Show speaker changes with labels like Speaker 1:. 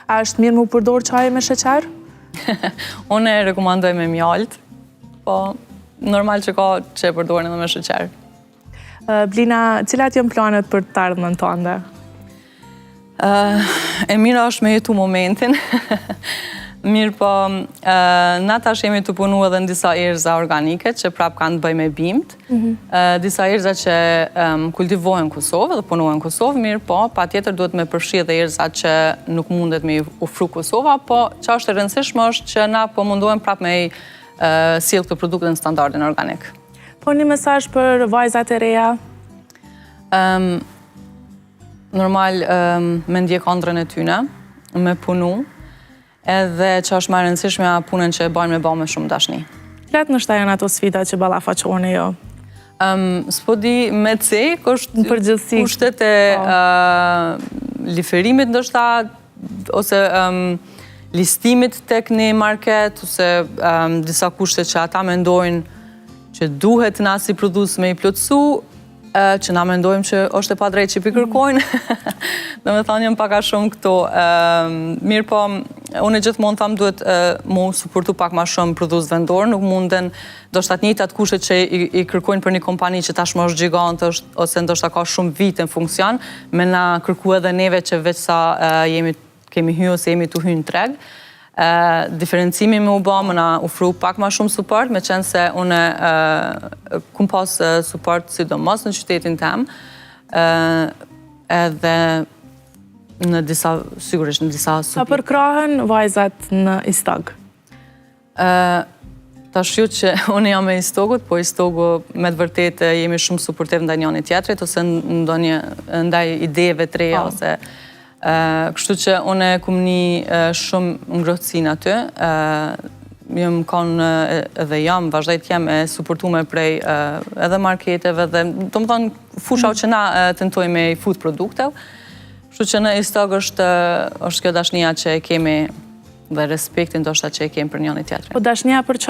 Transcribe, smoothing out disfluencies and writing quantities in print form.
Speaker 1: A është mirë mu përdor çaj me sheqer?
Speaker 2: Unë e rekomandoj me mjalt, po normal që ka që e përdorin edhe me sheqer.
Speaker 1: Blina, cilat janë planet për të ardhmen tënde?
Speaker 2: E mira është me jetu momentin. Mirë po, na tash jemi të punu edhe në disa erza organike që prap kanë të bëj me bimt. Disa erza që kultivohen në Kosovë dhe punohen në Kosovë, mirë po, pa tjetër duhet me përfshi edhe erza që nuk mundet me ofru Kosova, po që është e rëndësishme është që na po mundohem prap me sjell këtë produkte në standardin organik.
Speaker 1: Po një mesazh për vajzat e reja?
Speaker 2: Normal me ndjek ëndrrën e tyne, me punu, edhe që është më e rëndësishme punën që e bajnë me ba me shumë dashni.
Speaker 1: Cilat nështë janë ato sfida që ballafaqoheni jo?
Speaker 2: S'po di me C, kushtet e liferimit ndoshta, ose listimit tek një market, ose disa kushtet që ata mendojnë që duhet na si prodhues me i plotësu, që na mendojmë që është e padrejtë që i kërkojnë. Do me thonë jam paka shumë këto. Mirë po, unë gjithmonë thamë duhet mu suportu pak ma shumë prodhues vendor, nuk munden ndoshta të njëjtat kushtet që i kërkojnë për një kompani që tashmë është gjigant, ose ndoshta ka shumë vite në funksion, me na kërku edhe neve që veç sa kemi hy ose jemi të hy në treg. Diferencimi me u ba më na ufru pak ma shumë suport, me qenë se une kum pas suport sidomos në qytetin tem, edhe në disa, sigurisht në disa
Speaker 1: suport. Sa përkrahen vajzat në Istog?
Speaker 2: Ta shju që unë jam e Istogut, po Istogu me të vërtet jemi shumë suportiv ndaj njëri tjetrit, ose ndaj ideve të reja, ose kështu që unë kum një shumë ngrohtësinë aty, jam kanë edhe jam, vazhdojt jam e suportume prej edhe marketeve dhe do më thonë fusha që na tentojmë me i fut produkte, kështu që në Istog është kjo dashnia që e kemi dhe respektin ndoshta që e kemi për njëri tjetrin.
Speaker 1: Po dashnia për